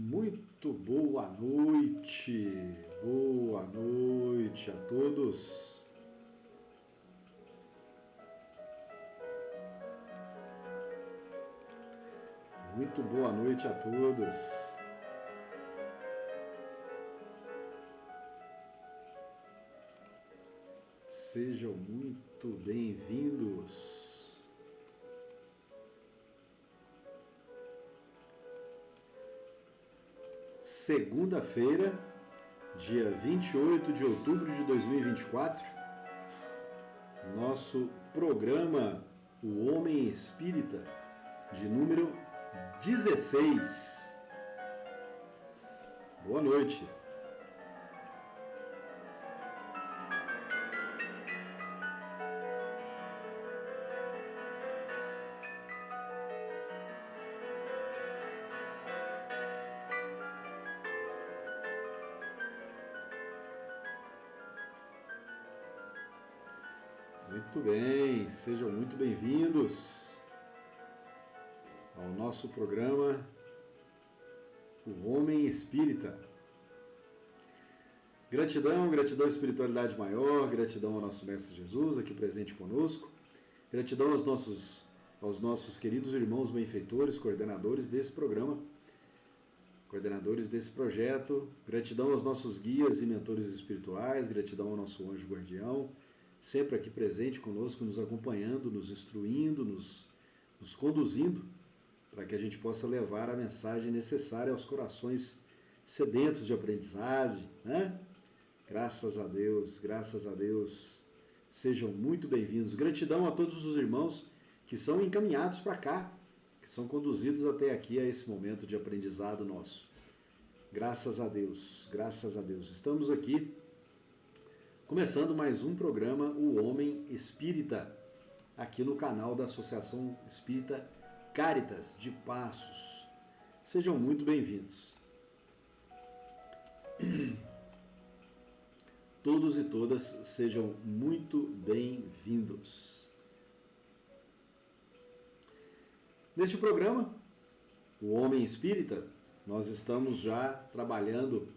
Muito boa noite a todos. Muito boa noite a todos. Sejam muito bem-vindos. Segunda-feira, dia 28 de outubro de 2024, nosso programa O Homem Espírita, de número 16. Boa noite. Muito bem, sejam muito bem-vindos ao nosso programa O Homem Espírita. Gratidão, gratidão à espiritualidade maior, gratidão ao nosso Mestre Jesus aqui presente conosco, gratidão aos nossos queridos irmãos benfeitores, coordenadores desse programa, coordenadores desse projeto, gratidão aos nossos guias e mentores espirituais, gratidão ao nosso anjo guardião, sempre aqui presente conosco, nos acompanhando, nos instruindo, nos conduzindo, para que a gente possa levar a mensagem necessária aos corações sedentos de aprendizagem, né? Graças a Deus, sejam muito bem-vindos. Gratidão a todos os irmãos que são encaminhados para cá, que são conduzidos até aqui a esse momento de aprendizado nosso. Graças a Deus. Estamos aqui começando mais um programa, O Homem Espírita, aqui no canal da Associação Espírita Cáritas de Passos. Sejam muito bem-vindos. Todos e todas sejam muito bem-vindos. Neste programa, O Homem Espírita, nós estamos já trabalhando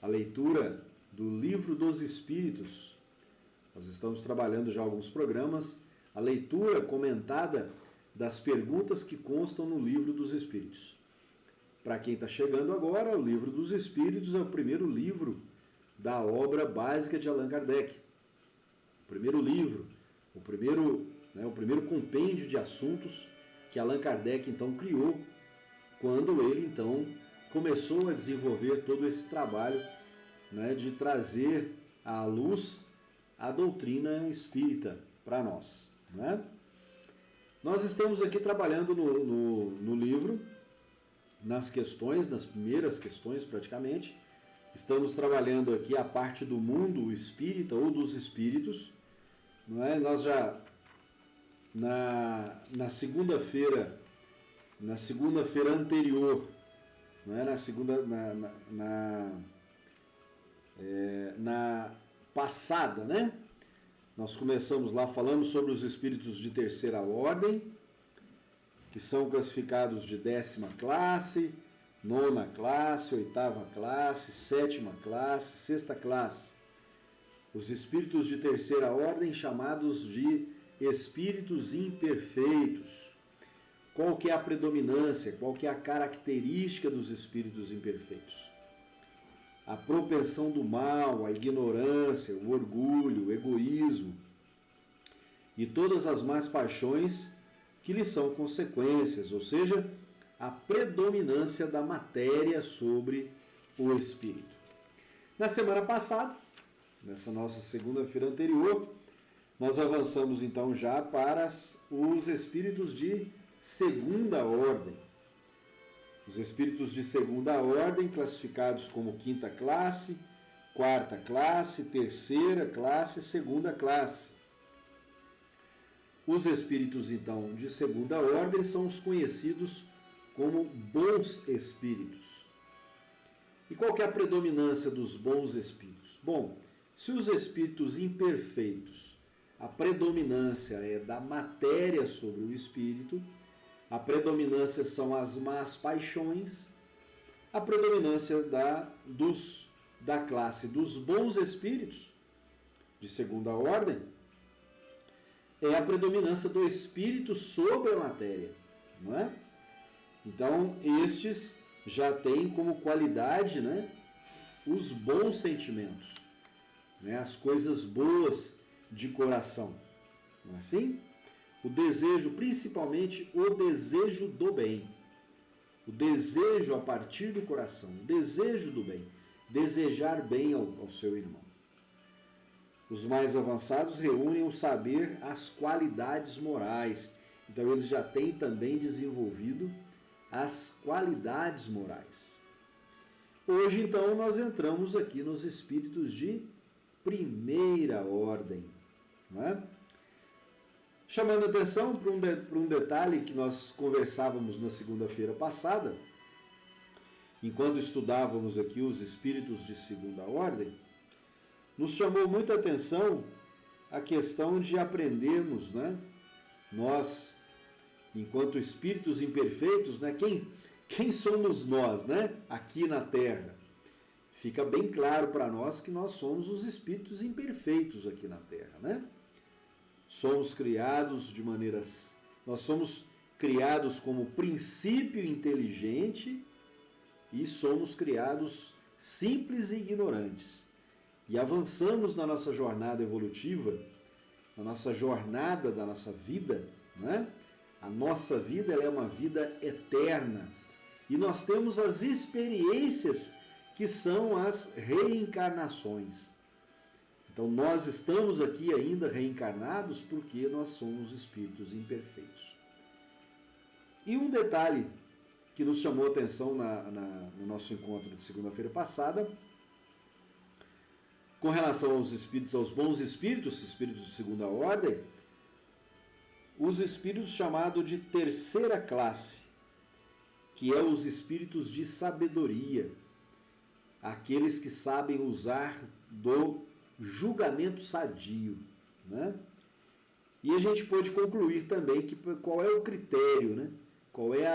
a leitura do Livro dos Espíritos. Nós estamos trabalhando já alguns programas, a leitura comentada das perguntas que constam no Livro dos Espíritos. Para quem está chegando agora, o Livro dos Espíritos é o primeiro livro da obra básica de Allan Kardec. O primeiro livro, o primeiro compêndio de assuntos que Allan Kardec então criou, quando ele então começou a desenvolver todo esse trabalho, né, de trazer à luz a doutrina espírita para nós, né? Nós estamos aqui trabalhando no livro, nas primeiras questões praticamente. Estamos trabalhando aqui a parte do mundo espírita ou dos espíritos, não é? Nós já na segunda-feira anterior, não é? Na passada, né? Nós começamos lá, falamos sobre os espíritos de terceira ordem, que são classificados de 10ª classe, 9ª classe, 8ª classe, 7ª classe, 6ª classe. Os espíritos de terceira ordem, chamados de espíritos imperfeitos. Qual que é a predominância, qual que é a característica dos espíritos imperfeitos? A propensão do mal, a ignorância, o orgulho, o egoísmo e todas as más paixões que lhes são consequências, ou seja, a predominância da matéria sobre o espírito. Na semana passada, nessa nossa segunda-feira anterior, nós avançamos então já para os espíritos de segunda ordem. Os espíritos de segunda ordem, classificados como 5ª classe, 4ª classe, 3ª classe e 2ª classe. Os espíritos, então, de segunda ordem são os conhecidos como bons espíritos. E qual que é a predominância dos bons espíritos? Bom, se os espíritos imperfeitos, a predominância é da matéria sobre o espírito, a predominância são as más paixões, a predominância da classe dos bons espíritos, de segunda ordem, é a predominância do espírito sobre a matéria, não é? Então, estes já têm como qualidade, né, os bons sentimentos, né, as coisas boas de coração, não é assim? O desejo, principalmente o desejo do bem, o desejo a partir do coração, o desejo do bem, desejar bem ao seu irmão. Os mais avançados reúnem o saber, as qualidades morais. Então, eles já têm também desenvolvido as qualidades morais. Hoje, então, nós entramos aqui nos espíritos de primeira ordem, não é? Chamando atenção para um detalhe que nós conversávamos na segunda-feira passada, enquanto estudávamos aqui os espíritos de segunda ordem, nos chamou muita atenção a questão de aprendermos, né? Nós, enquanto espíritos imperfeitos, né? Quem somos nós, né? Aqui na Terra. Fica bem claro para nós que nós somos os espíritos imperfeitos aqui na Terra, né? Somos criados de maneiras... Nós somos criados como princípio inteligente e somos criados simples e ignorantes. E avançamos na nossa jornada evolutiva, na nossa jornada da nossa vida, né? A nossa vida, ela é uma vida eterna. E nós temos as experiências que são as reencarnações. Então, nós estamos aqui ainda reencarnados porque nós somos espíritos imperfeitos. E um detalhe que nos chamou a atenção no nosso encontro de segunda-feira passada, com relação aos espíritos, aos bons espíritos, espíritos de segunda ordem, os espíritos chamados de terceira classe, que é os espíritos de sabedoria, aqueles que sabem usar do julgamento sadio, né? E a gente pode concluir também que qual é o critério, né? Qual é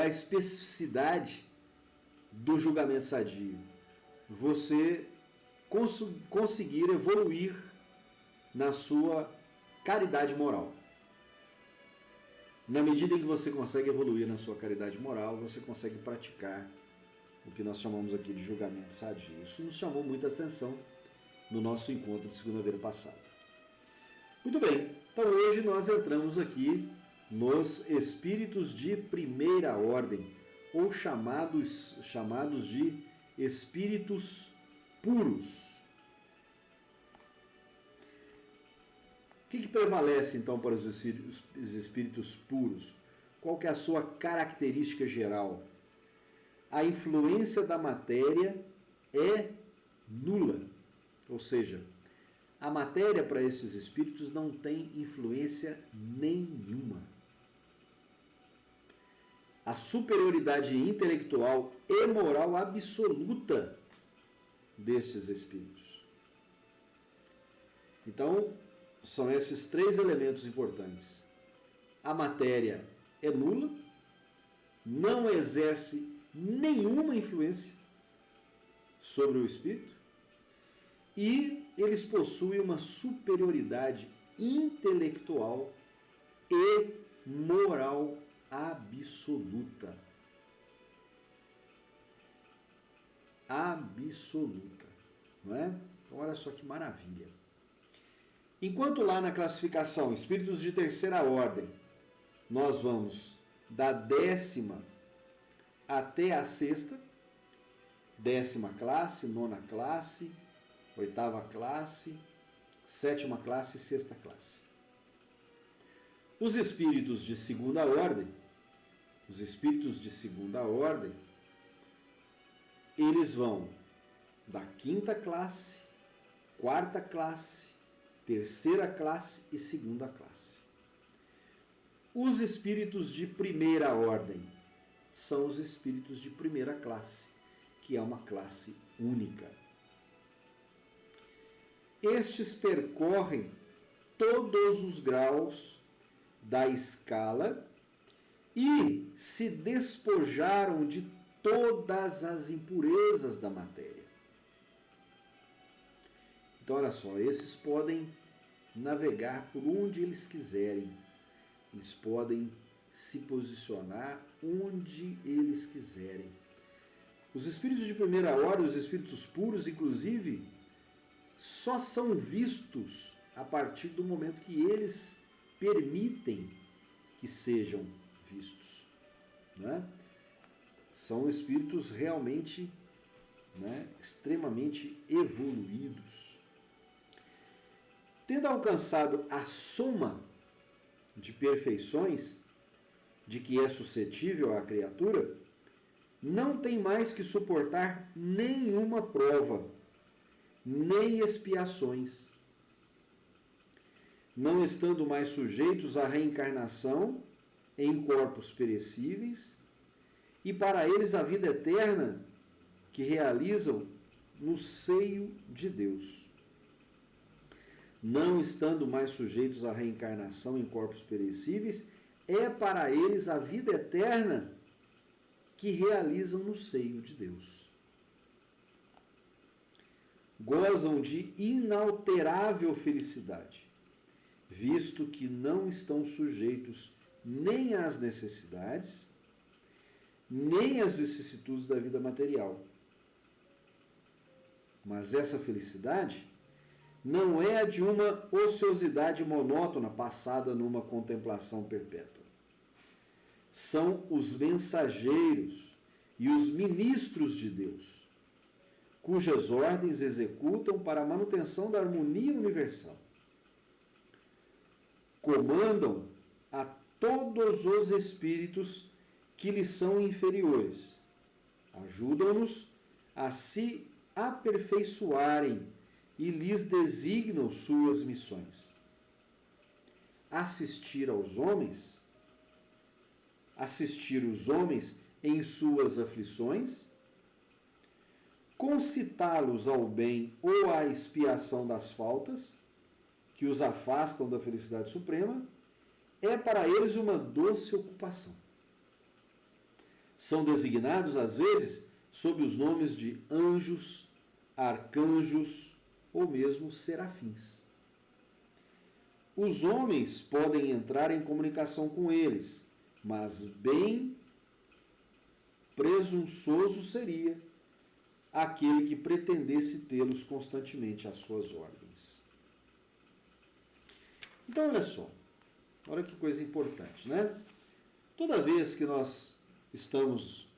a especificidade do julgamento sadio? Você conseguir evoluir na sua caridade moral. Na medida em que você consegue evoluir na sua caridade moral, você consegue praticar o que nós chamamos aqui de julgamento sadio. Isso nos chamou muita atenção no nosso encontro de segunda-feira passada. Muito bem, então hoje nós entramos aqui nos espíritos de primeira ordem, ou chamados de espíritos puros. O que prevalece então para os espíritos puros? Qual que é a sua característica geral? A influência da matéria é nula. Ou seja, a matéria para esses espíritos não tem influência nenhuma. A superioridade intelectual e moral absoluta desses espíritos. Então, são esses três elementos importantes. A matéria é nula, não exerce nenhuma influência sobre o espírito e eles possuem uma superioridade intelectual e moral absoluta. Absoluta, não é? Então, olha só que maravilha. Enquanto lá na classificação, espíritos de terceira ordem, nós vamos da 10ª até a 6ª, 10ª classe, 9ª classe, 8ª classe, 7ª classe e 6ª classe. Os espíritos de segunda ordem, eles vão da 5ª classe, 4ª classe, 3ª classe e 2ª classe. Os espíritos de primeira ordem são os espíritos de primeira classe, que é uma classe única. Estes percorrem todos os graus da escala e se despojaram de todas as impurezas da matéria. Então, olha só, esses podem navegar por onde eles quiserem. Eles podem se posicionar onde eles quiserem. Os espíritos de primeira ordem, os espíritos puros, inclusive, só são vistos a partir do momento que eles permitem que sejam vistos. Né? São espíritos realmente, né, extremamente evoluídos. Tendo alcançado a soma de perfeições de que é suscetível a criatura, não tem mais que suportar nenhuma prova, nem expiações, não estando mais sujeitos à reencarnação em corpos perecíveis, e para eles a vida eterna que realizam no seio de Deus. Não estando mais sujeitos à reencarnação em corpos perecíveis, é para eles a vida eterna que realizam no seio de Deus. Gozam de inalterável felicidade, visto que não estão sujeitos nem às necessidades, nem às vicissitudes da vida material. Mas essa felicidade não é a de uma ociosidade monótona passada numa contemplação perpétua. São os mensageiros e os ministros de Deus, cujas ordens executam para a manutenção da harmonia universal. Comandam a todos os espíritos que lhes são inferiores. Ajudam-nos a se aperfeiçoarem e lhes designam suas missões. Assistir os homens em suas aflições, concitá-los ao bem ou à expiação das faltas, que os afastam da felicidade suprema, é para eles uma doce ocupação. São designados, às vezes, sob os nomes de anjos, arcanjos ou mesmo serafins. Os homens podem entrar em comunicação com eles, mas bem presunçoso seria aquele que pretendesse tê-los constantemente às suas ordens. Então, olha só, olha que coisa importante, né? Toda vez que nós estamos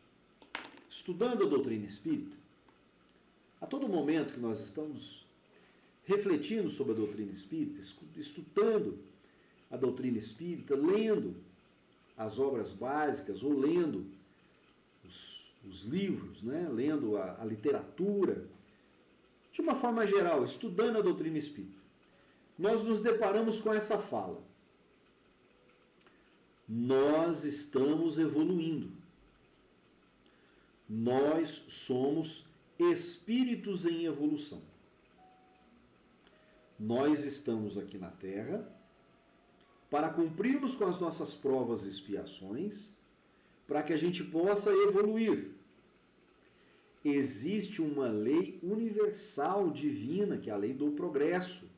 estudando a doutrina espírita, a todo momento que nós estamos refletindo sobre a doutrina espírita, estudando a doutrina espírita, lendo as obras básicas ou lendo os livros, né? Lendo a literatura, de uma forma geral, estudando a doutrina espírita, nós nos deparamos com essa fala. Nós estamos evoluindo. Nós somos espíritos em evolução. Nós estamos aqui na Terra para cumprirmos com as nossas provas e expiações, para que a gente possa evoluir. Existe uma lei universal divina, que é a lei do progresso.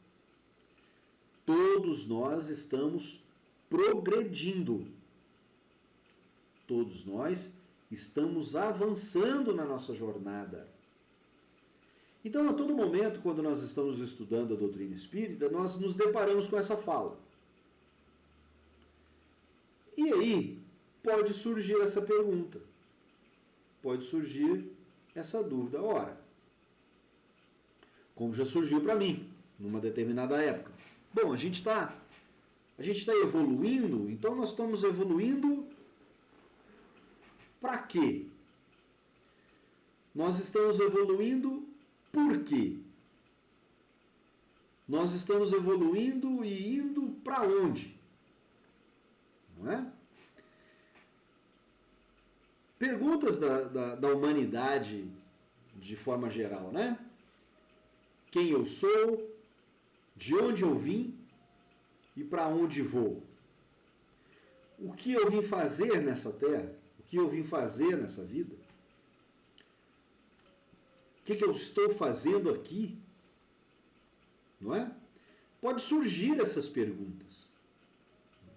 Todos nós estamos progredindo. Todos nós estamos avançando na nossa jornada. Então, a todo momento, quando nós estamos estudando a doutrina espírita, nós nos deparamos com essa fala. E aí, pode surgir essa pergunta. Pode surgir essa dúvida. Ora, como já surgiu para mim, numa determinada época. Bom, a gente está evoluindo, então nós estamos evoluindo para quê? Nós estamos evoluindo por quê? Nós estamos evoluindo e indo para onde? Não é? Perguntas da humanidade de forma geral, né? Quem eu sou, de onde eu vim e para onde vou? O que eu vim fazer nessa terra? O que eu vim fazer nessa vida? que eu estou fazendo aqui? Não é? Pode surgir essas perguntas.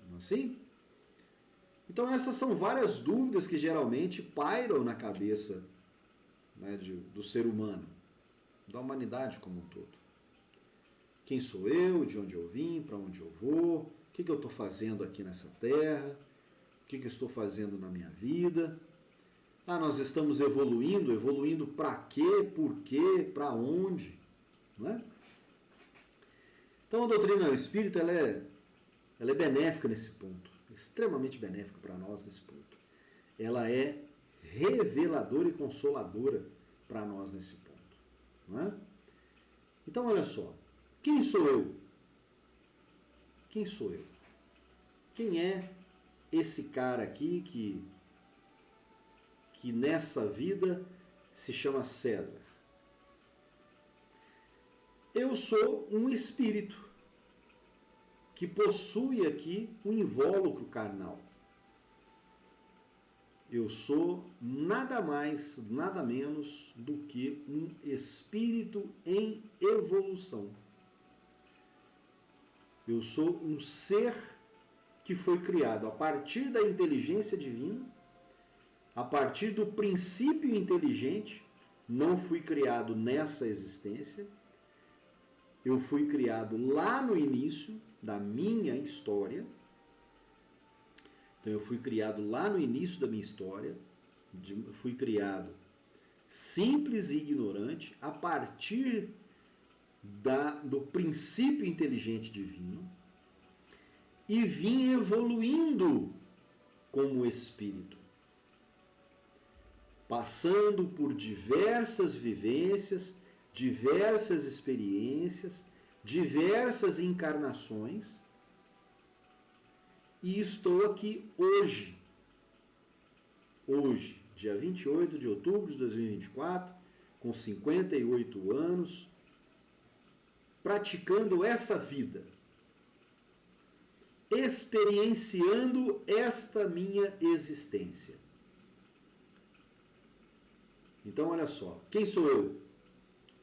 Não é assim? Então essas são várias dúvidas que geralmente pairam na cabeça, né, do ser humano, da humanidade como um todo. Quem sou eu? De onde eu vim? Para onde eu vou? O que eu estou fazendo aqui nessa terra? O que eu estou fazendo na minha vida? Nós estamos evoluindo. Evoluindo para quê? Por quê? Para onde? Não é? Então a doutrina espírita ela é benéfica nesse ponto. Extremamente benéfica para nós nesse ponto. Ela é reveladora e consoladora para nós nesse ponto. Não é? Então olha só. Quem sou eu? Quem sou eu? Quem é esse cara aqui que nessa vida se chama César? Eu sou um espírito que possui aqui um invólucro carnal. Eu sou nada mais, nada menos do que um espírito em evolução. Eu sou um ser que foi criado a partir da inteligência divina, a partir do princípio inteligente. Não fui criado nessa existência. Eu fui criado lá no início da minha história. Então eu fui criado lá no início da minha história. Fui criado simples e ignorante a partir do princípio inteligente divino e vim evoluindo como espírito, passando por diversas vivências, diversas experiências, diversas encarnações, e estou aqui hoje, dia 28 de outubro de 2024, com 58 anos, praticando essa vida, experienciando esta minha existência. Então, olha só, quem sou eu?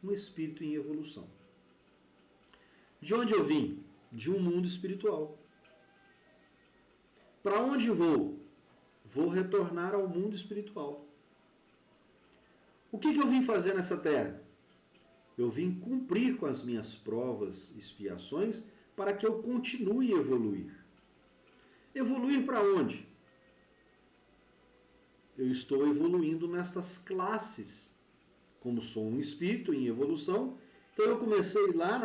Um espírito em evolução. De onde eu vim? De um mundo espiritual. Para onde vou? Vou retornar ao mundo espiritual. O que eu vim fazer nessa terra? Eu vim cumprir com as minhas provas e expiações para que eu continue a evoluir. Evoluir para onde? Eu estou evoluindo nestas classes. Como sou um espírito em evolução, então eu comecei lá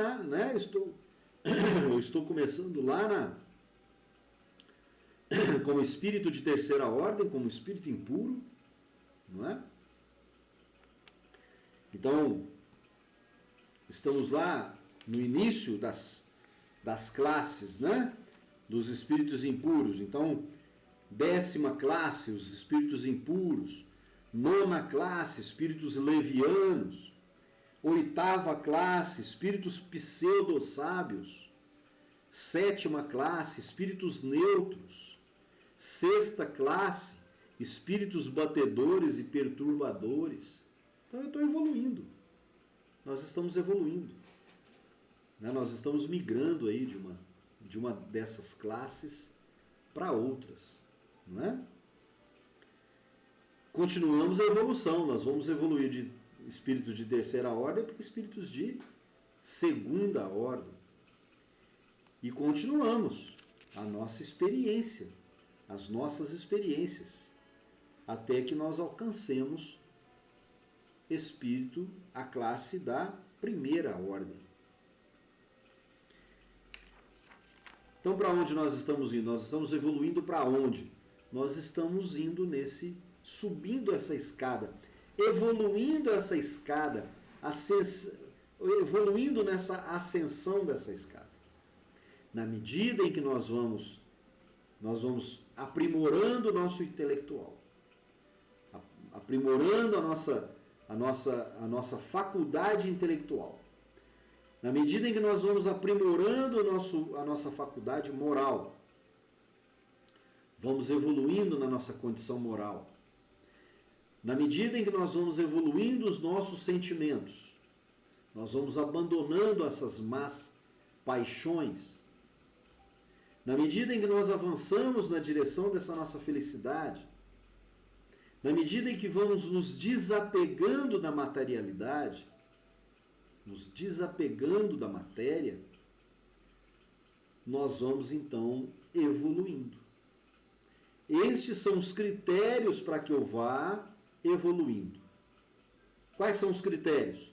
eu estou começando lá como espírito de terceira ordem, como espírito impuro, não é? Então, estamos lá no início das classes, né? Dos espíritos impuros. Então, 10ª classe, os espíritos impuros. 9ª classe, espíritos levianos. 8ª classe, espíritos pseudo-sábios. 7ª classe, espíritos neutros. 6ª classe, espíritos batedores e perturbadores. Então eu estou evoluindo. Nós estamos evoluindo. Né? Nós estamos migrando aí de uma dessas classes para outras. Não é? Continuamos a evolução. Nós vamos evoluir de espíritos de terceira ordem para espíritos de segunda ordem. E continuamos a nossa experiência, as nossas experiências, até que nós alcancemos espírito, a classe da primeira ordem. Então, para onde nós estamos indo? Nós estamos evoluindo para onde? Nós estamos indo subindo essa escada, evoluindo essa escada, evoluindo nessa ascensão dessa escada. Na medida em que nós vamos aprimorando o nosso intelectual, aprimorando a nossa faculdade intelectual. Na medida em que nós vamos aprimorando a nossa faculdade moral, vamos evoluindo na nossa condição moral, Na medida em que nós vamos evoluindo os nossos sentimentos, nós vamos abandonando essas más paixões. Na medida em que nós avançamos na direção dessa nossa felicidade, na medida em que vamos nos desapegando da materialidade, nos desapegando da matéria, nós vamos então evoluindo. Estes são os critérios para que eu vá evoluindo. Quais são os critérios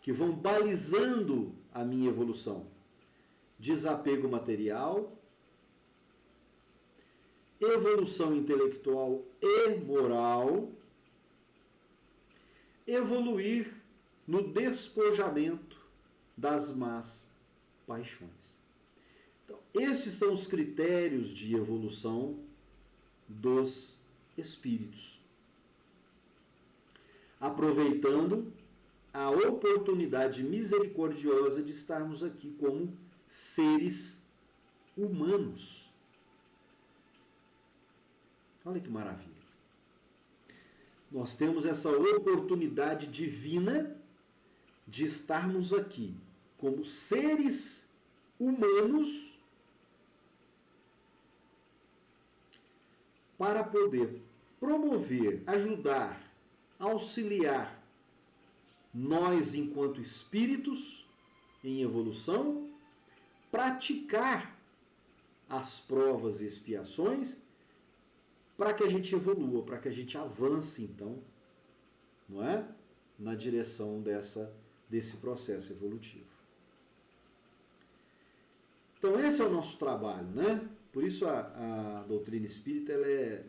que vão balizando a minha evolução? Desapego material, evolução intelectual e moral, evoluir no despojamento das más paixões. Então, esses são os critérios de evolução dos espíritos. Aproveitando a oportunidade misericordiosa de estarmos aqui como seres humanos. Olha que maravilha. Nós temos essa oportunidade divina de estarmos aqui como seres humanos para poder promover, ajudar, auxiliar nós enquanto espíritos em evolução, praticar as provas e expiações para que a gente evolua, para que a gente avance, então, não é? Na direção desse processo evolutivo. Então, esse é o nosso trabalho, né? Por isso a doutrina espírita ela é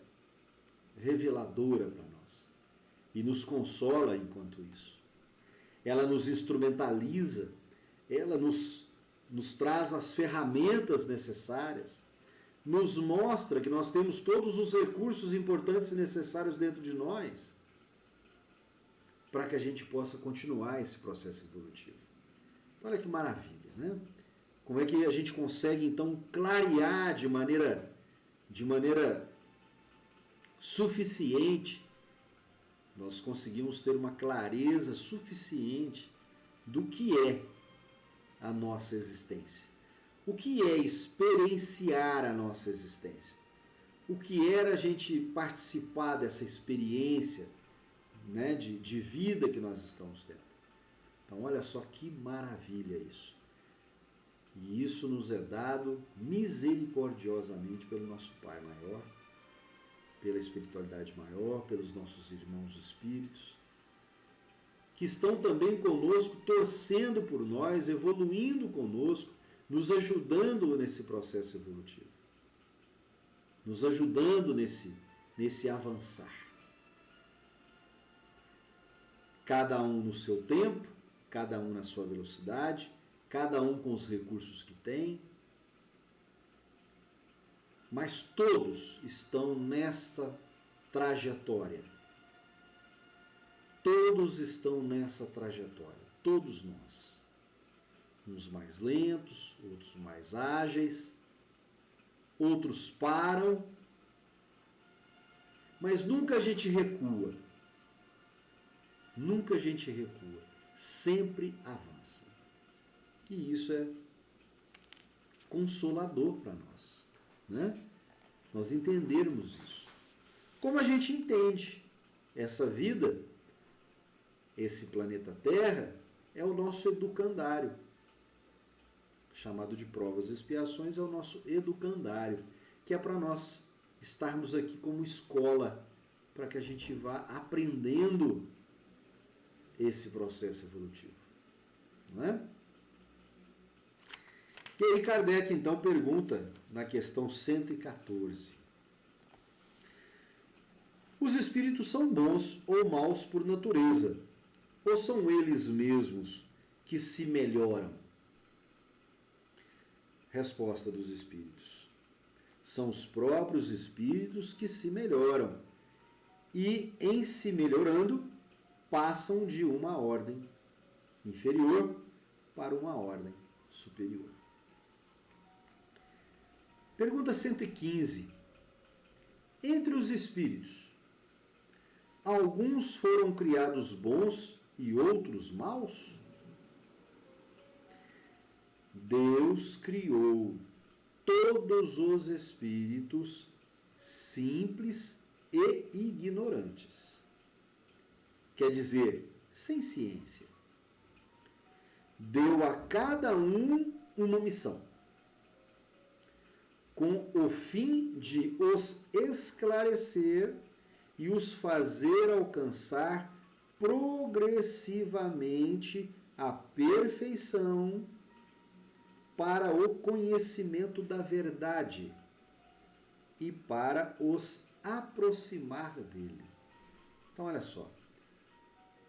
reveladora para nós e nos consola enquanto isso. Ela nos instrumentaliza, ela nos traz as ferramentas necessárias, nos mostra que nós temos todos os recursos importantes e necessários dentro de nós para que a gente possa continuar esse processo evolutivo. Então, olha que maravilha, né? Como é que a gente consegue, então, clarear de maneira suficiente, nós conseguimos ter uma clareza suficiente do que é a nossa existência. O que é experienciar a nossa existência? O que era a gente participar dessa experiência, né, de vida que nós estamos tendo? Então, olha só que maravilha isso. E isso nos é dado misericordiosamente pelo nosso Pai maior, pela espiritualidade maior, pelos nossos irmãos espíritos, que estão também conosco, torcendo por nós, evoluindo conosco, nos ajudando nesse processo evolutivo, nos ajudando nesse avançar. Cada um no seu tempo, cada um na sua velocidade, cada um com os recursos que tem, mas todos estão nessa trajetória. Todos estão nessa trajetória, todos nós. Uns mais lentos, outros mais ágeis, outros param, mas nunca a gente recua. Nunca a gente recua, sempre avança. E isso é consolador para nós, né? Nós entendermos isso. Como a gente entende essa vida, esse planeta Terra, é o nosso educandário. Chamado de provas e expiações, é o nosso educandário, que é para nós estarmos aqui como escola, para que a gente vá aprendendo esse processo evolutivo, não é? E aí Kardec então pergunta na questão 114. Os espíritos são bons ou maus por natureza? Ou são eles mesmos que se melhoram? Resposta dos espíritos. São os próprios espíritos que se melhoram e, em se melhorando, passam de uma ordem inferior para uma ordem superior. Pergunta 115. Entre os espíritos, alguns foram criados bons e outros maus? Deus criou todos os espíritos simples e ignorantes. Quer dizer, sem ciência. Deu a cada um uma missão, com o fim de os esclarecer e os fazer alcançar progressivamente a perfeição para o conhecimento da verdade e para os aproximar dele. Então, olha só.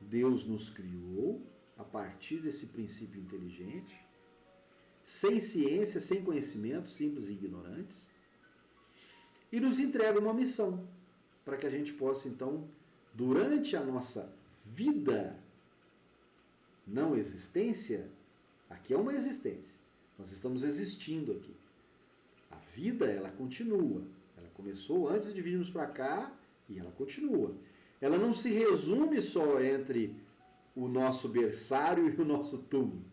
Deus nos criou a partir desse princípio inteligente, sem ciência, sem conhecimento, simples e ignorantes, e nos entrega uma missão para que a gente possa, então, durante a nossa vida, não existência, aqui é uma existência, nós estamos existindo aqui. A vida, ela continua. Ela começou antes de virmos para cá e ela continua. Ela não se resume só entre o nosso berçário e o nosso túmulo.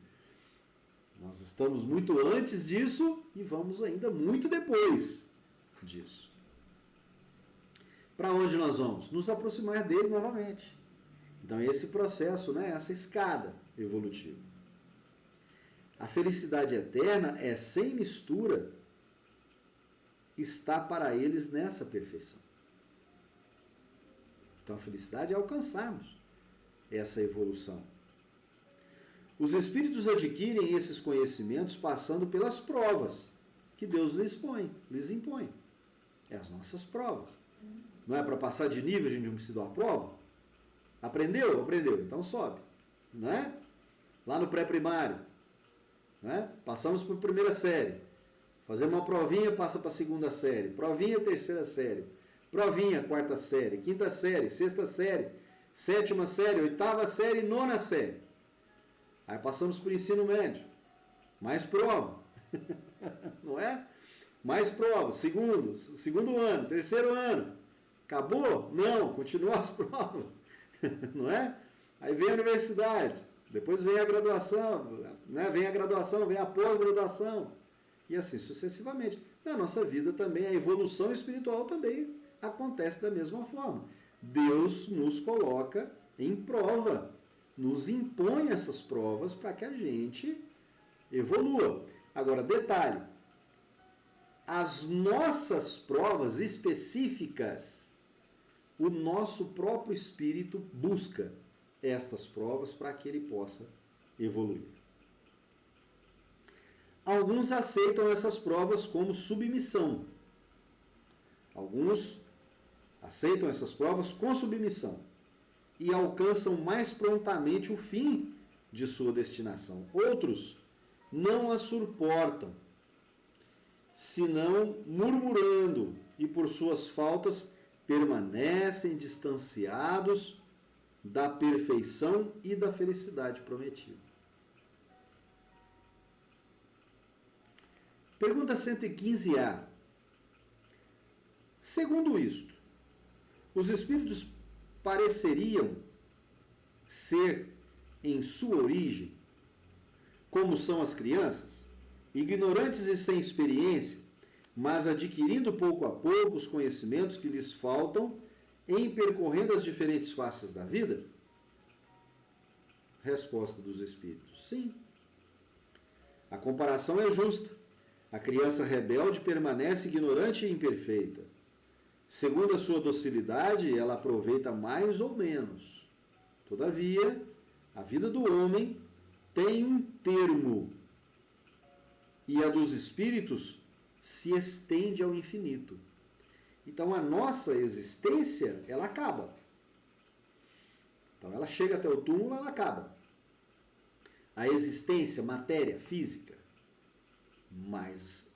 Nós estamos muito antes disso e vamos ainda muito depois disso. Para onde nós vamos? Nos aproximar dele novamente. Então, esse processo, né, essa escada evolutiva. A felicidade eterna é sem mistura, está para eles nessa perfeição. Então, a felicidade é alcançarmos essa evolução. Os espíritos adquirem esses conhecimentos passando pelas provas que Deus lhes impõe. É as nossas provas. Não é para passar de nível, a gente não precisa de uma prova? Aprendeu? Aprendeu. Então sobe. Né? Lá no pré-primário. Né? Passamos por primeira série. Fazemos uma provinha, passa para a segunda série. Provinha, terceira série. Provinha, quarta série. Quinta série, sexta série. Sétima série, oitava série e nona série. Aí passamos por ensino médio. Mais prova. Não é? Mais prova. Segundo ano, terceiro ano. Acabou? Não, continua as provas. Não é? Aí vem a universidade. Depois vem a graduação. Né? Vem a graduação, vem a pós-graduação. E assim sucessivamente. Na nossa vida também, a evolução espiritual também acontece da mesma forma. Deus nos coloca em prova, nos impõe essas provas para que a gente evolua. Agora, detalhe, as nossas provas específicas, o nosso próprio espírito busca estas provas para que ele possa evoluir. Alguns aceitam essas provas como submissão. Alguns aceitam essas provas com submissão e alcançam mais prontamente o fim de sua destinação. Outros não as suportam, senão murmurando e por suas faltas permanecem distanciados da perfeição e da felicidade prometida. Pergunta 115A. Segundo isto, os espíritos pareceriam ser, em sua origem, como são as crianças, ignorantes e sem experiência, mas adquirindo pouco a pouco os conhecimentos que lhes faltam em percorrendo as diferentes faces da vida? Resposta dos espíritos: sim. A comparação é justa. A criança rebelde permanece ignorante e imperfeita. Segundo a sua docilidade, ela aproveita mais ou menos. Todavia, a vida do homem tem um termo, e a dos espíritos se estende ao infinito. Então, a nossa existência, ela acaba. Então, ela chega até o túmulo, ela acaba. A existência, matéria, física. Mas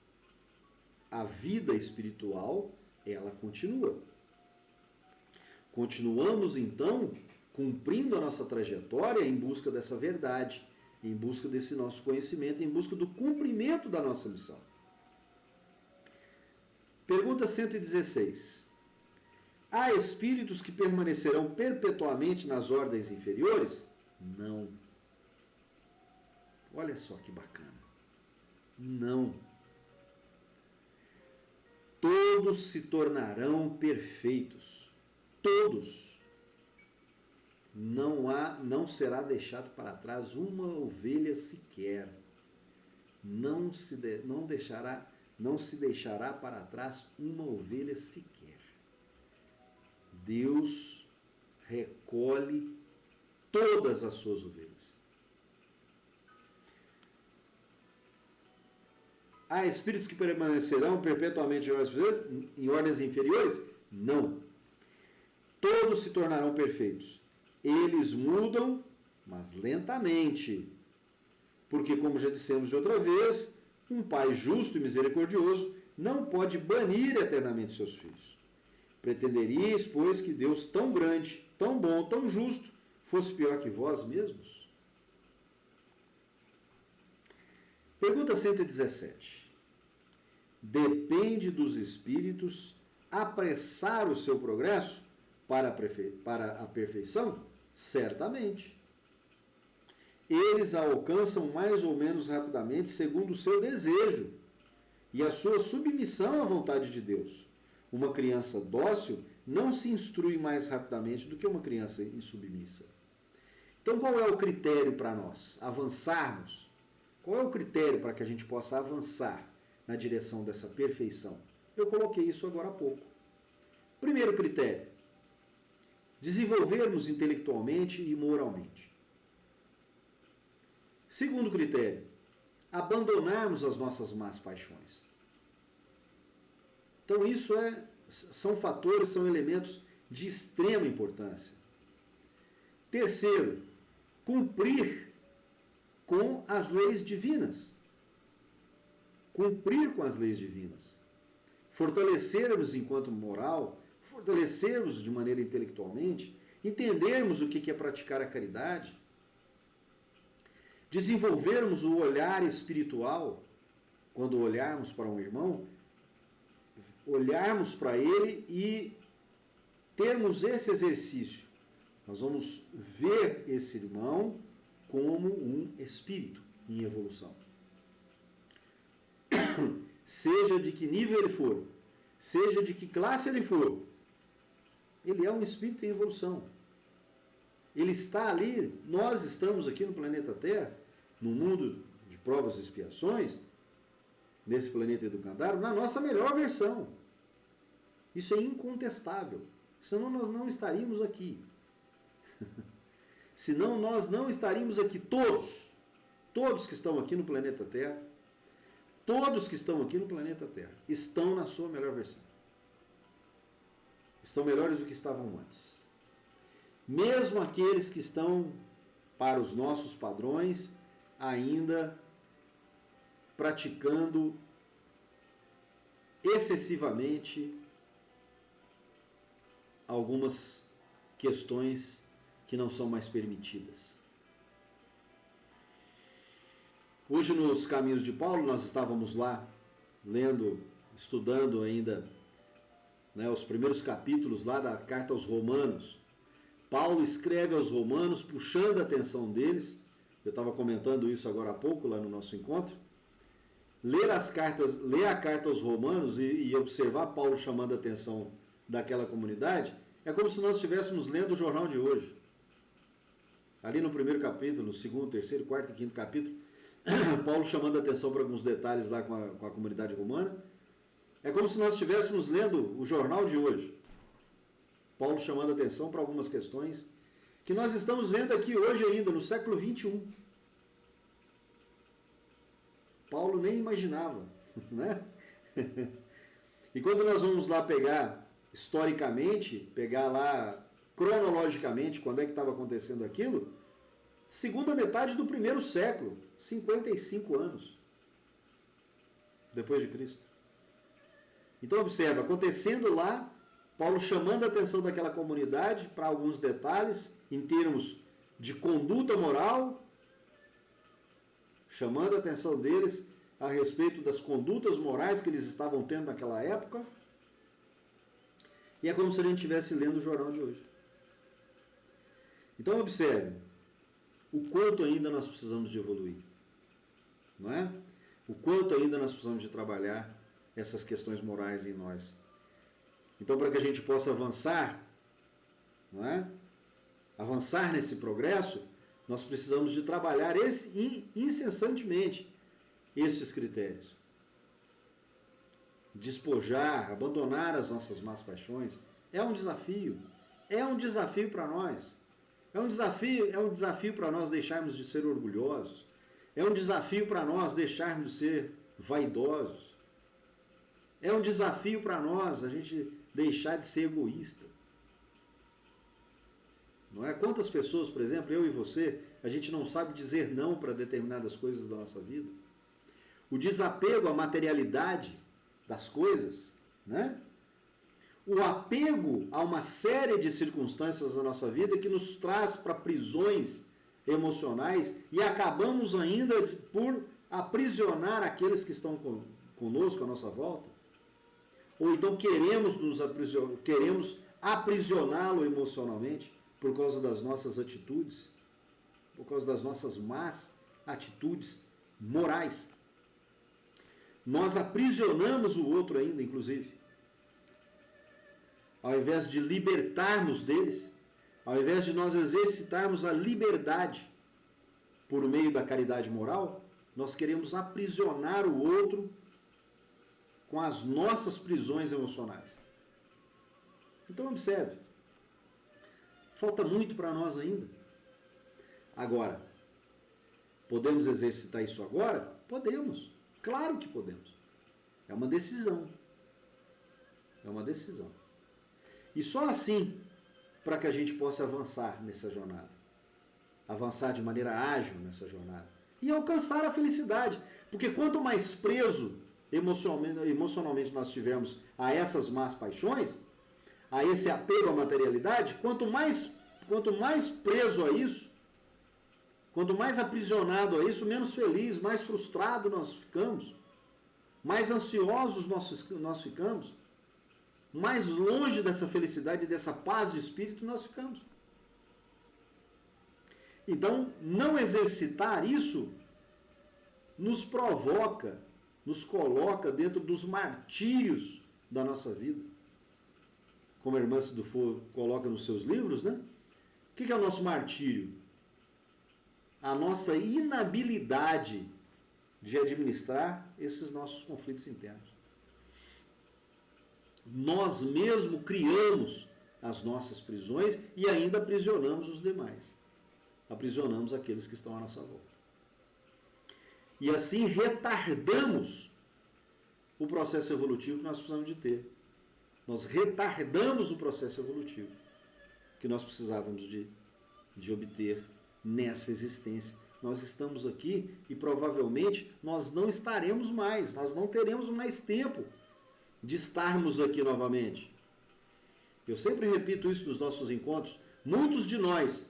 a vida espiritual, ela continua. Continuamos, então, cumprindo a nossa trajetória em busca dessa verdade, em busca desse nosso conhecimento, em busca do cumprimento da nossa missão. Pergunta 116. Há espíritos que permanecerão perpetuamente nas ordens inferiores? Não. Olha só que bacana. Não. Todos se tornarão perfeitos. Todos. Não será deixado para trás uma ovelha sequer. Não se deixará para trás uma ovelha sequer. Deus recolhe todas as suas ovelhas. Há espíritos que permanecerão perpetuamente em ordens inferiores? Não. Todos se tornarão perfeitos. Eles mudam, mas lentamente. Porque, como já dissemos de outra vez, um pai justo e misericordioso não pode banir eternamente seus filhos. Pretenderíeis, pois, que Deus tão grande, tão bom, tão justo, fosse pior que vós mesmos? Pergunta 117. Depende dos espíritos apressar o seu progresso para a perfeição? Certamente. Eles a alcançam mais ou menos rapidamente segundo o seu desejo e a sua submissão à vontade de Deus. Uma criança dócil não se instrui mais rapidamente do que uma criança insubmissa. Então, qual é o critério para nós avançarmos? Qual é o critério para que a gente possa avançar na direção dessa perfeição? Eu coloquei isso agora há pouco. Primeiro critério: desenvolvermos intelectualmente e moralmente. Segundo critério: abandonarmos as nossas más paixões. Então isso são fatores, são elementos de extrema importância. Terceiro, cumprir com as leis divinas. Cumprir com as leis divinas. Fortalecermos enquanto moral, fortalecermos de maneira intelectualmente, entendermos o que é praticar a caridade, desenvolvermos o olhar espiritual, quando olharmos para um irmão, olharmos para ele e termos esse exercício. Nós vamos ver esse irmão como um espírito em evolução. Seja de que nível ele for, seja de que classe ele for, ele é um espírito em evolução. Ele está ali, nós estamos aqui no planeta Terra, no mundo de provas e expiações, nesse planeta educandário, na nossa melhor versão. Isso é incontestável. Senão nós não estaríamos aqui. Senão nós não estaríamos aqui. Todos que estão aqui no planeta Terra, estão na sua melhor versão. Estão melhores do que estavam antes. Mesmo aqueles que estão, para os nossos padrões, ainda praticando excessivamente algumas questões que não são mais permitidas. Hoje, nos Caminhos de Paulo, nós estávamos lá lendo, estudando ainda, os primeiros capítulos lá da carta aos Romanos. Paulo escreve aos Romanos, puxando a atenção deles. Eu estava comentando isso agora há pouco, lá no nosso encontro. Ler a carta aos Romanos e observar Paulo chamando a atenção daquela comunidade, é como se nós estivéssemos lendo o jornal de hoje. Ali no primeiro capítulo, no segundo, terceiro, quarto e quinto capítulo, Paulo chamando a atenção para alguns detalhes lá com a comunidade romana. É como se nós estivéssemos lendo o jornal de hoje. Paulo chamando a atenção para algumas questões que nós estamos vendo aqui hoje ainda, no século XXI. Paulo nem imaginava, né? E quando nós vamos lá pegar historicamente, pegar lá cronologicamente quando é que estava acontecendo aquilo, segunda metade do primeiro século, 55 anos depois de Cristo. Então observa, acontecendo lá, Paulo chamando a atenção daquela comunidade para alguns detalhes em termos de conduta moral, chamando a atenção deles a respeito das condutas morais que eles estavam tendo naquela época. E é como se a gente estivesse lendo o jornal de hoje. Então observe o quanto ainda nós precisamos de evoluir, não é? O quanto ainda nós precisamos de trabalhar essas questões morais em nós. Então, para que a gente possa avançar, não é? Avançar nesse progresso, nós precisamos de trabalhar incessantemente estes critérios. Despojar, abandonar as nossas más paixões é um desafio para nós. É um desafio para nós deixarmos de ser orgulhosos. É um desafio para nós deixarmos de ser vaidosos. É um desafio para nós a gente deixar de ser egoísta. Não é? Quantas pessoas, por exemplo, eu e você, a gente não sabe dizer não para determinadas coisas da nossa vida? O desapego à materialidade das coisas, né? O apego a uma série de circunstâncias da nossa vida que nos traz para prisões emocionais e acabamos ainda por aprisionar aqueles que estão conosco à nossa volta. Ou então queremos aprisioná-lo emocionalmente por causa das nossas atitudes, por causa das nossas más atitudes morais. Nós aprisionamos o outro ainda, inclusive. Ao invés de libertarmos deles, ao invés de nós exercitarmos a liberdade por meio da caridade moral, nós queremos aprisionar o outro com as nossas prisões emocionais. Então observe, falta muito para nós ainda. Agora, podemos exercitar isso agora? Podemos, claro que podemos. É uma decisão. É uma decisão. E só assim, para que a gente possa avançar nessa jornada. Avançar de maneira ágil nessa jornada. E alcançar a felicidade. Porque quanto mais preso emocionalmente nós tivermos a essas más paixões, a esse apego à materialidade, quanto mais preso a isso, quanto mais aprisionado a isso, menos feliz, mais frustrado nós ficamos, mais ansiosos nós ficamos, mais longe dessa felicidade e dessa paz de espírito nós ficamos. Então, não exercitar isso nos provoca, nos coloca dentro dos martírios da nossa vida. Como a irmã Dufour coloca nos seus livros, né? O que é o nosso martírio? A nossa inabilidade de administrar esses nossos conflitos internos. Nós mesmos criamos as nossas prisões e ainda aprisionamos os demais. Aprisionamos aqueles que estão à nossa volta. E assim retardamos o processo evolutivo que nós precisamos de ter. Nós retardamos o processo evolutivo que nós precisávamos de obter nessa existência. Nós estamos aqui e provavelmente nós não estaremos mais, nós não teremos mais tempo de estarmos aqui novamente. Eu sempre repito isso nos nossos encontros. Muitos de nós,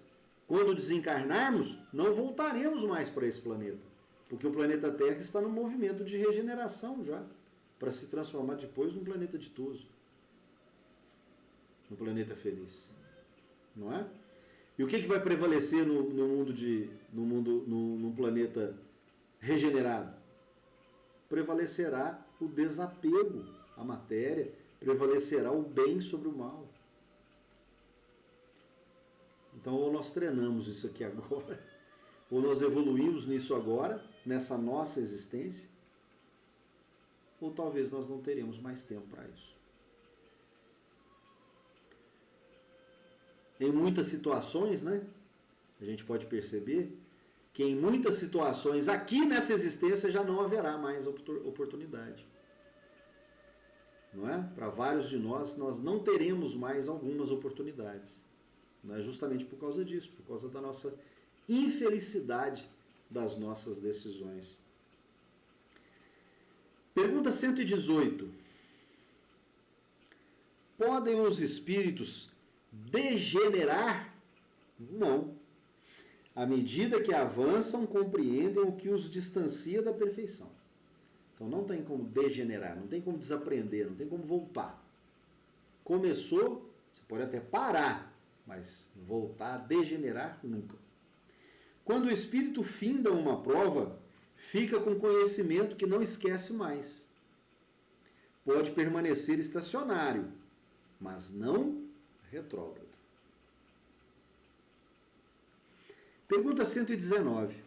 quando desencarnarmos, não voltaremos mais para esse planeta. Porque o planeta Terra está no movimento de regeneração já, para se transformar depois num planeta ditoso. No planeta feliz. Não é? E o que vai prevalecer num planeta regenerado? Prevalecerá o desapego à matéria, prevalecerá o bem sobre o mal. Então, ou nós treinamos isso aqui agora, ou nós evoluímos nisso agora, nessa nossa existência, ou talvez nós não teremos mais tempo para isso. Em muitas situações, né, a gente pode perceber que em muitas situações, aqui nessa existência, já não haverá mais oportunidade. Não é? Para vários de nós não teremos mais algumas oportunidades. Não é? Justamente por causa disso, por causa da nossa infelicidade das nossas decisões. Pergunta 118. Podem os espíritos degenerar? Não. À medida que avançam, compreendem o que os distancia da perfeição. Então não tem como degenerar, não tem como desaprender, não tem como voltar. começou, você pode até parar, mas voltar a degenerar nunca. Quando o espírito finda uma prova, fica com conhecimento que não esquece mais. Pode permanecer estacionário, mas não retrógrado. Pergunta 119.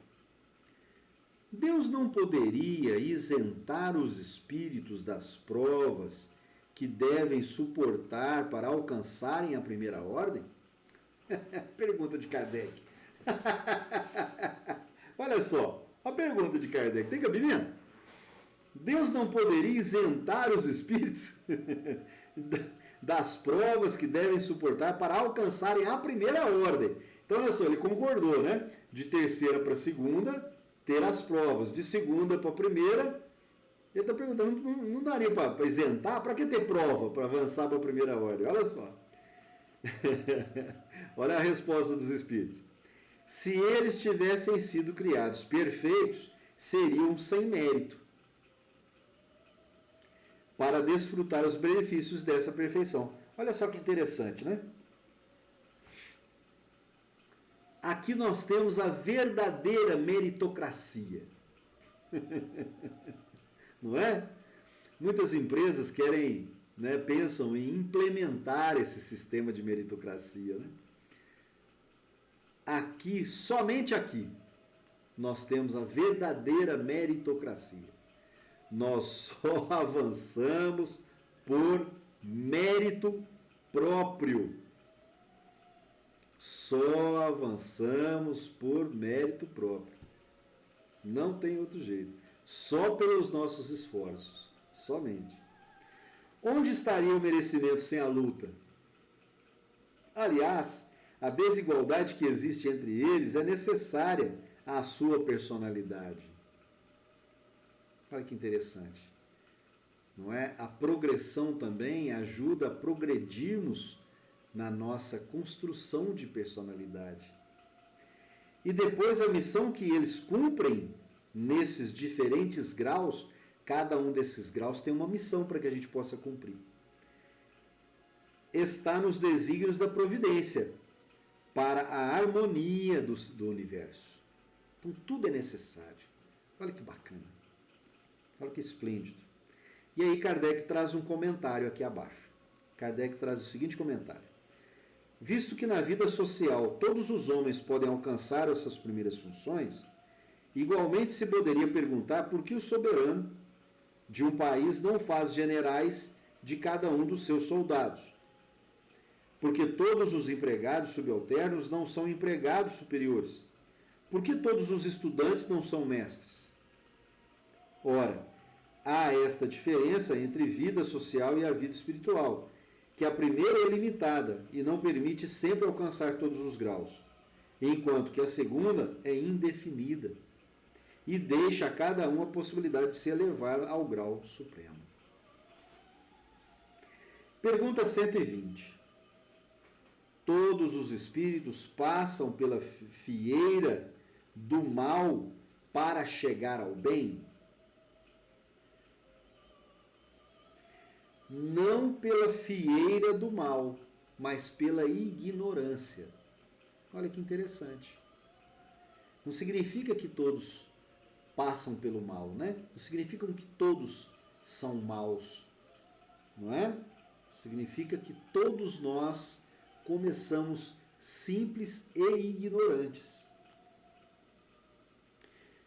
Deus não poderia isentar os espíritos das provas que devem suportar para alcançarem a primeira ordem? Pergunta de Kardec. Olha só, a pergunta de Kardec. Tem cabimento? Deus não poderia isentar os espíritos das provas que devem suportar para alcançarem a primeira ordem. Então, olha só, ele concordou, né? De terceira para segunda, ter as provas. De segunda para primeira, ele está perguntando, não daria para isentar? Para que ter prova para avançar para a primeira ordem? Olha só. Olha a resposta dos espíritos. Se eles tivessem sido criados perfeitos, seriam sem mérito para desfrutar os benefícios dessa perfeição. Olha só que interessante, né? Aqui nós temos a verdadeira meritocracia. Não é? Muitas empresas querem, né, pensam em implementar esse sistema de meritocracia, né? Aqui, somente aqui, nós temos a verdadeira meritocracia. Nós só avançamos por mérito próprio. Só avançamos por mérito próprio. Não tem outro jeito. Só pelos nossos esforços. Somente. Onde estaria o merecimento sem a luta? Aliás, a desigualdade que existe entre eles é necessária à sua personalidade. Olha que interessante. Não é? A progressão também ajuda a progredirmos na nossa construção de personalidade. E depois a missão que eles cumprem nesses diferentes graus, cada um desses graus tem uma missão para que a gente possa cumprir. Está nos desígnios da providência, para a harmonia do universo. Então tudo é necessário. Olha que bacana. Olha que esplêndido. E aí Kardec traz um comentário aqui abaixo. Kardec traz o seguinte comentário. Visto que na vida social todos os homens podem alcançar essas primeiras funções, igualmente se poderia perguntar por que o soberano de um país não faz generais de cada um dos seus soldados. Porque todos os empregados subalternos não são empregados superiores. Por que todos os estudantes não são mestres? Ora, há esta diferença entre vida social e a vida espiritual, que a primeira é limitada e não permite sempre alcançar todos os graus, enquanto que a segunda é indefinida e deixa a cada um a possibilidade de se elevar ao grau supremo. Pergunta 120. Todos os espíritos passam pela fieira do mal para chegar ao bem? Não pela fieira do mal, mas pela ignorância. Olha que interessante. Não significa que todos passam pelo mal, né? Não significa que todos são maus, não é? Significa que todos nós começamos simples e ignorantes.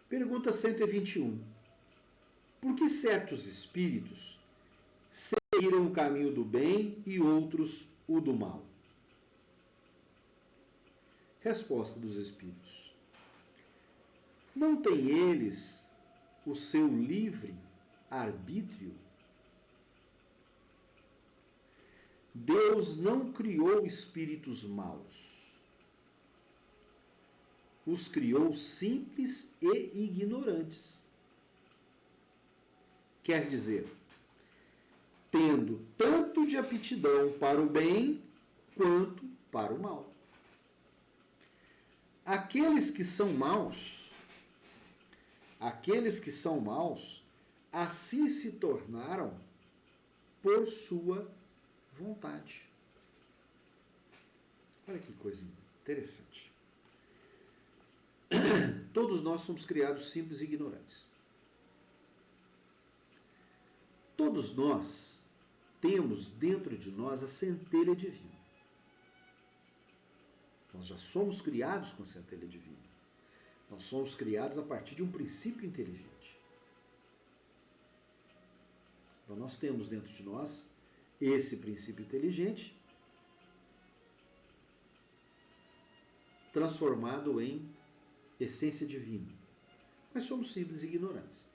Pergunta 121. Por que certos espíritos seguiram o caminho do bem e outros o do mal? Resposta dos espíritos. Não têm eles o seu livre arbítrio? Deus não criou espíritos maus. Os criou simples e ignorantes. Quer dizer, tendo tanto de aptidão para o bem quanto para o mal. Aqueles que são maus, assim se tornaram por sua vontade. Olha que coisa interessante. Todos nós somos criados simples e ignorantes. Todos nós temos dentro de nós a centelha divina. Nós já somos criados com a centelha divina. Nós somos criados a partir de um princípio inteligente. Então nós temos dentro de nós esse princípio inteligente transformado em essência divina. Mas somos simples e ignorantes.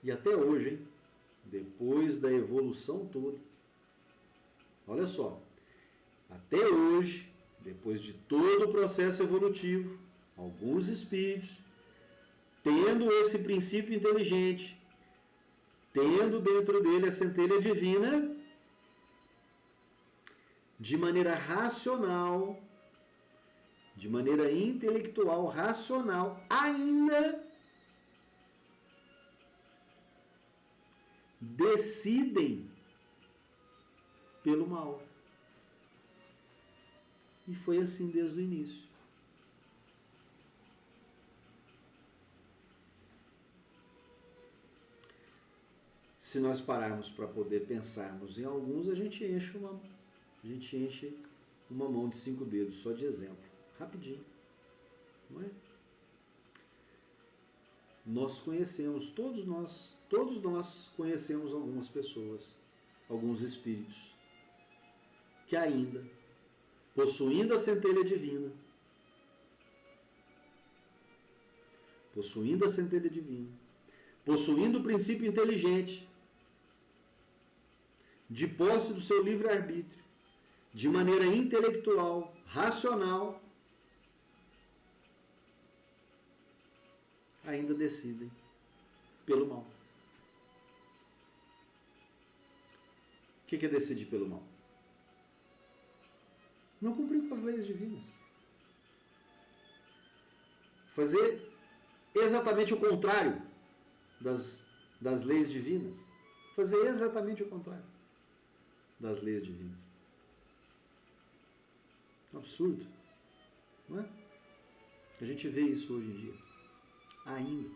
E até hoje, hein? Depois da evolução toda, olha só, até hoje, depois de todo o processo evolutivo, alguns espíritos, tendo esse princípio inteligente, tendo dentro dele a centelha divina, de maneira racional, de maneira intelectual, racional, ainda decidem pelo mal. E foi assim desde o início. Se nós pararmos para poder pensarmos em alguns, a gente enche uma mão de 5 dedos, só de exemplo. Rapidinho. Não é? Nós conhecemos, todos nós conhecemos algumas pessoas, alguns espíritos, que ainda, possuindo a centelha divina, possuindo o princípio inteligente, de posse do seu livre-arbítrio, de maneira intelectual, racional, ainda decidem pelo mal. O que é decidir pelo mal? Não cumprir com as leis divinas. Fazer exatamente o contrário das leis divinas. Fazer exatamente o contrário das leis divinas. Um absurdo, não é? A gente vê isso hoje em dia. Ainda.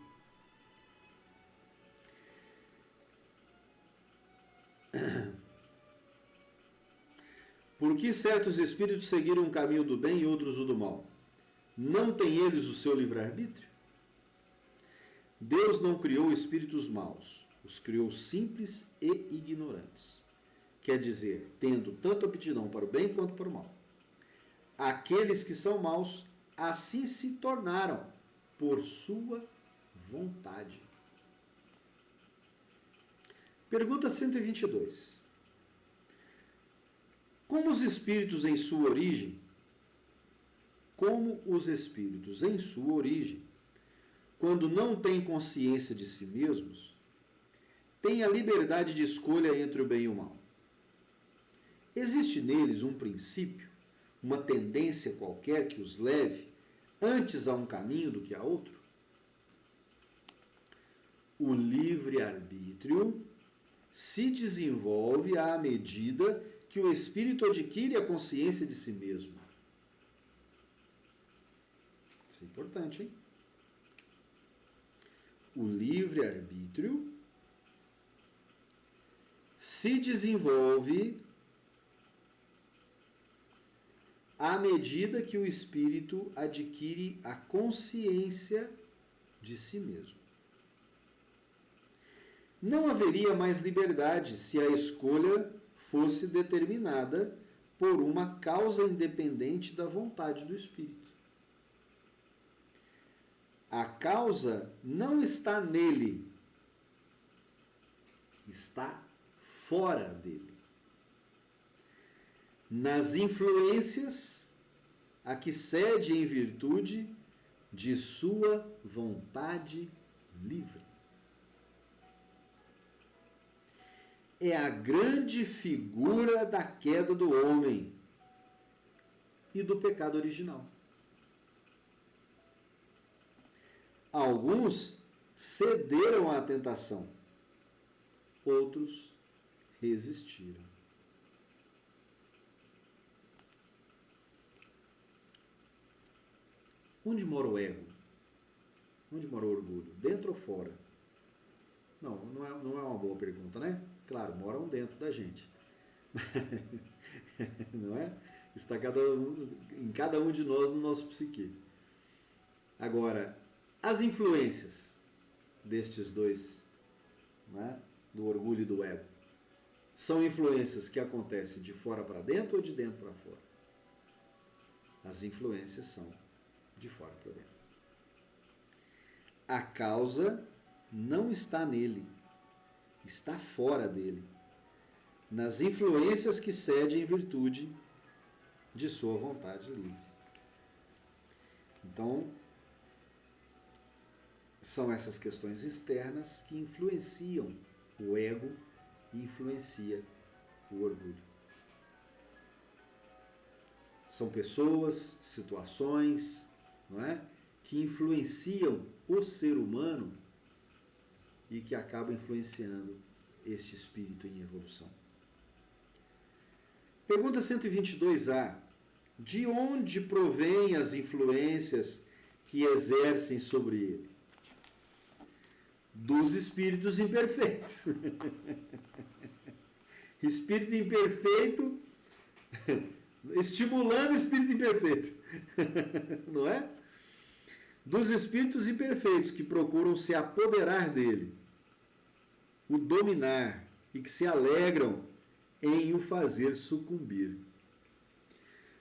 Por que certos espíritos seguiram o caminho do bem e outros o do mal? Não têm eles o seu livre-arbítrio? Deus não criou espíritos maus, os criou simples e ignorantes. Quer dizer, tendo tanto aptidão para o bem quanto para o mal. Aqueles que são maus, assim se tornaram, por sua vontade. Pergunta 122. Como os espíritos em sua origem, quando não têm consciência de si mesmos, têm a liberdade de escolha entre o bem e o mal? Existe neles um princípio, uma tendência qualquer que os leve antes a um caminho do que a outro? O livre-arbítrio se desenvolve à medida que o espírito adquire a consciência de si mesmo. Isso é importante, hein? O livre-arbítrio se desenvolve à medida que o espírito adquire a consciência de si mesmo. Não haveria mais liberdade se a escolha fosse determinada por uma causa independente da vontade do espírito. A causa não está nele, está fora dele. Nas influências a que cede em virtude de sua vontade livre. É a grande figura da queda do homem e do pecado original. Alguns cederam à tentação, outros resistiram. Onde mora o ego? Onde mora o orgulho? Dentro ou fora? Não é uma boa pergunta, né? Claro, moram dentro da gente. Não é? Está em cada um de nós, no nosso psique. Agora, as influências destes dois, né, do orgulho e do ego, são influências que acontecem de fora para dentro ou de dentro para fora? As influências são de fora para dentro. A causa não está nele, está fora dele, nas influências que cede em virtude de sua vontade livre. Então, são essas questões externas que influenciam o ego e influencia o orgulho. São pessoas, situações, não é, que influenciam o ser humano e que acabam influenciando este espírito em evolução. Pergunta 122A. De onde provêm as influências que exercem sobre ele? Dos espíritos imperfeitos. Espírito imperfeito estimulando o espírito imperfeito. Não é? Dos espíritos imperfeitos que procuram se apoderar dele, o dominar e que se alegram em o fazer sucumbir.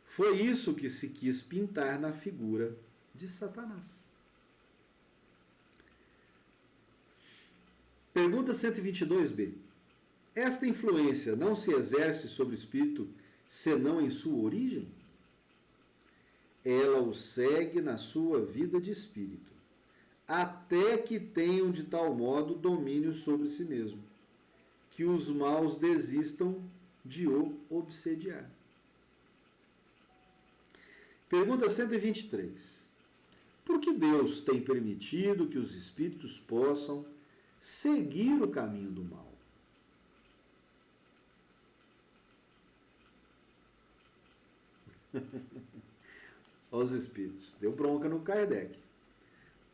Foi isso que se quis pintar na figura de Satanás. Pergunta 122b. Esta influência não se exerce sobre o espírito senão em sua origem? Ela o segue na sua vida de espírito, até que tenham de tal modo domínio sobre si mesmo, que os maus desistam de o obsediar. Pergunta 123. Por que Deus tem permitido que os espíritos possam seguir o caminho do mal? Olha os espíritos. Deu bronca no Kardec.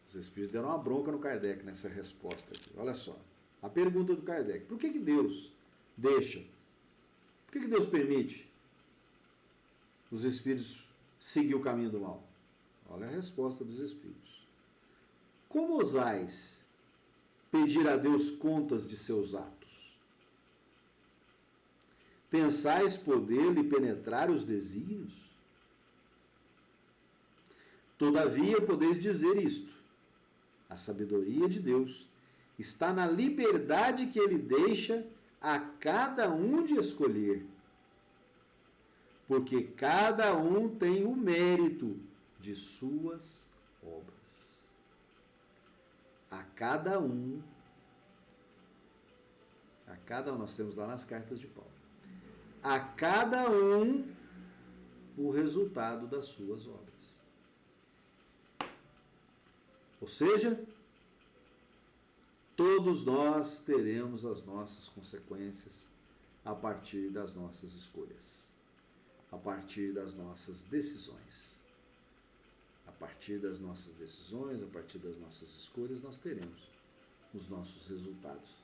Os espíritos deram uma bronca no Kardec nessa resposta aqui. Olha só. A pergunta do Kardec. Por que Deus deixa? Por que Deus permite os espíritos seguir o caminho do mal? Olha a resposta dos espíritos. Como ousais pedir a Deus contas de seus atos? Pensais poder lhe penetrar os desígnios? Todavia podeis dizer isto: a sabedoria de Deus está na liberdade que ele deixa a cada um de escolher, porque cada um tem o mérito de suas obras. A cada um, nós temos lá nas cartas de Paulo, a cada um o resultado das suas obras. Ou seja, todos nós teremos as nossas consequências a partir das nossas escolhas, a partir das nossas decisões. A partir das nossas decisões, a partir das nossas escolhas, nós teremos os nossos resultados.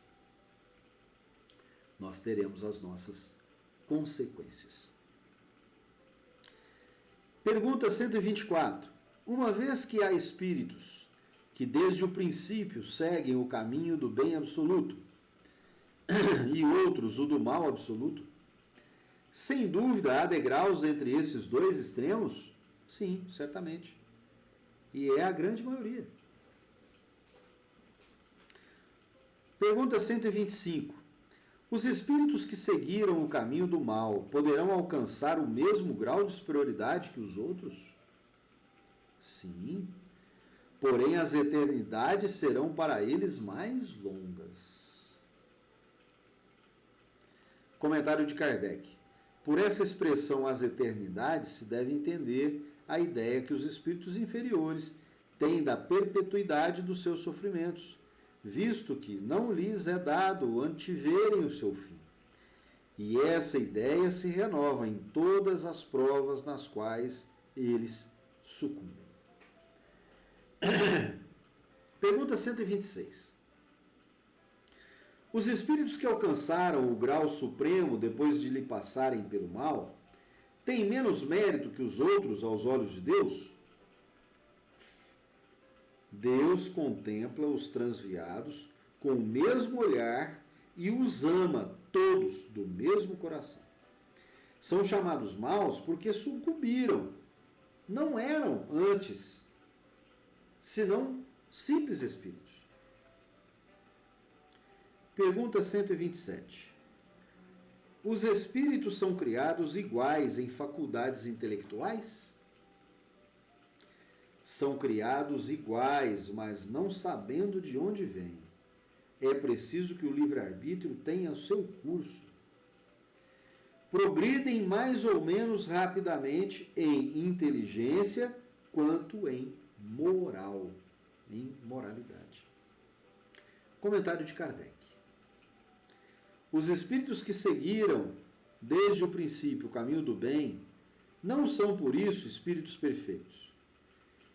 Nós teremos as nossas consequências. Pergunta 124. Uma vez que há espíritos que desde o princípio seguem o caminho do bem absoluto e outros o do mal absoluto, sem dúvida há degraus entre esses dois extremos? Sim, certamente. E é a grande maioria. Pergunta 125. Os espíritos que seguiram o caminho do mal poderão alcançar o mesmo grau de superioridade que os outros? Sim. Porém, as eternidades serão para eles mais longas. Comentário de Kardec. Por essa expressão, as eternidades, se deve entender a ideia que os espíritos inferiores têm da perpetuidade dos seus sofrimentos, visto que não lhes é dado anteverem o seu fim. E essa ideia se renova em todas as provas nas quais eles sucumbem. Pergunta 126. Os espíritos que alcançaram o grau supremo depois de lhe passarem pelo mal, têm menos mérito que os outros aos olhos de Deus? Deus contempla os transviados com o mesmo olhar e os ama todos do mesmo coração. São chamados maus porque sucumbiram. Não eram antes, senão simples espíritos. Pergunta 127. Os espíritos são criados iguais em faculdades intelectuais? São criados iguais, mas não sabendo de onde vêm. É preciso que o livre-arbítrio tenha o seu curso. Progridem mais ou menos rapidamente em inteligência quanto em moral, em moralidade. Comentário de Kardec. Os espíritos que seguiram desde o princípio o caminho do bem não são por isso espíritos perfeitos.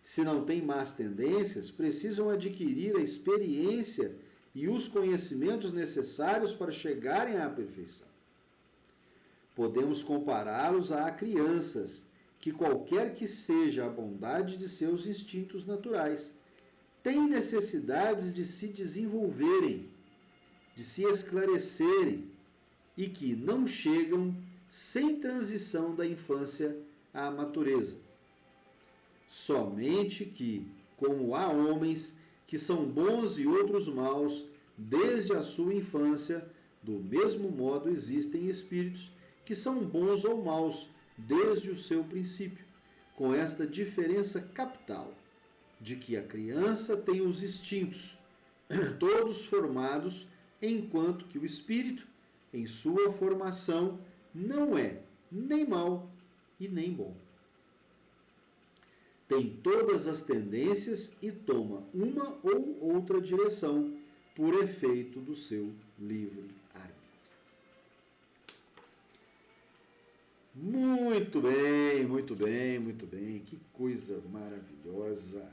Se não têm más tendências, precisam adquirir a experiência e os conhecimentos necessários para chegarem à perfeição. Podemos compará-los a crianças, que qualquer que seja a bondade de seus instintos naturais, têm necessidades de se desenvolverem, de se esclarecerem, e que não chegam sem transição da infância à matureza. Somente que, como há homens que são bons e outros maus desde a sua infância, do mesmo modo existem espíritos que são bons ou maus desde o seu princípio, com esta diferença capital, de que a criança tem os instintos todos formados, enquanto que o espírito, em sua formação, não é nem mau e nem bom. Tem todas as tendências e toma uma ou outra direção por efeito do seu livre-arbítrio. Muito bem, muito bem, muito bem. Que coisa maravilhosa.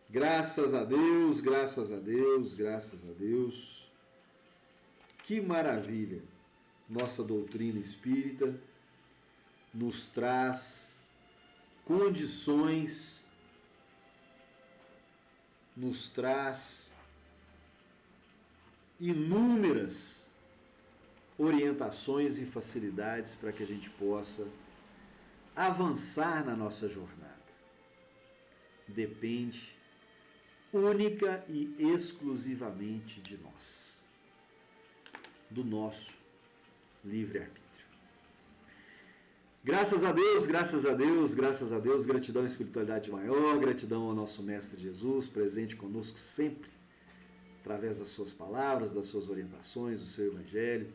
Graças a Deus, graças a Deus, graças a Deus. Que maravilha. Nossa doutrina espírita nos traz condições, nos traz inúmeras orientações e facilidades para que a gente possa avançar na nossa jornada. Depende única e exclusivamente de nós, do nosso livre-arbítrio. Graças a Deus, graças a Deus, graças a Deus, gratidão à espiritualidade maior, gratidão ao nosso Mestre Jesus, presente conosco sempre, através das suas palavras, das suas orientações, do seu Evangelho.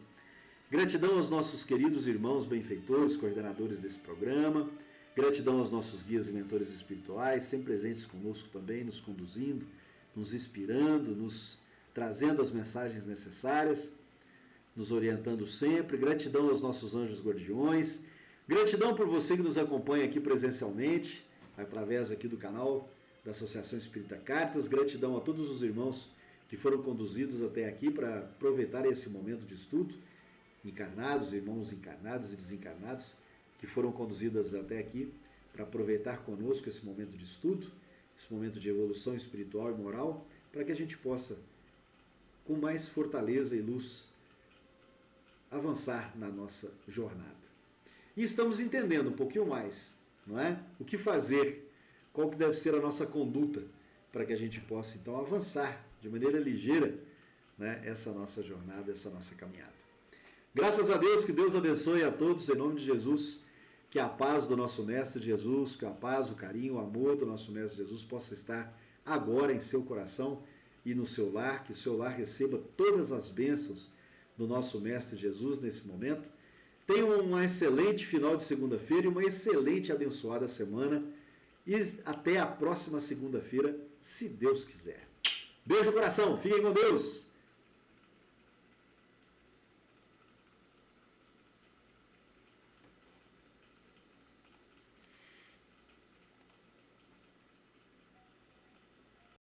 Gratidão aos nossos queridos irmãos benfeitores, coordenadores desse programa. Gratidão aos nossos guias e mentores espirituais, sempre presentes conosco também, nos conduzindo, nos inspirando, nos trazendo as mensagens necessárias, nos orientando sempre. Gratidão aos nossos anjos guardiões. Gratidão por você que nos acompanha aqui presencialmente, através aqui do canal da Associação Espírita Cartas. Gratidão a todos os irmãos que foram conduzidos até aqui para aproveitar esse momento de estudo, encarnados, irmãos encarnados e desencarnados, que foram conduzidos até aqui para aproveitar conosco esse momento de estudo, esse momento de evolução espiritual e moral, para que a gente possa, com mais fortaleza e luz, avançar na nossa jornada. E estamos entendendo um pouquinho mais, não é? O que fazer, qual que deve ser a nossa conduta para que a gente possa, então, avançar de maneira ligeira, né, essa nossa jornada, essa nossa caminhada. Graças a Deus, que Deus abençoe a todos, em nome de Jesus, que a paz do nosso Mestre Jesus, que a paz, o carinho, o amor do nosso Mestre Jesus possa estar agora em seu coração e no seu lar, que o seu lar receba todas as bênçãos do nosso Mestre Jesus nesse momento. Tenham um excelente final de segunda-feira e uma excelente e abençoada semana. E até a próxima segunda-feira, se Deus quiser. Beijo no coração, fiquem com Deus!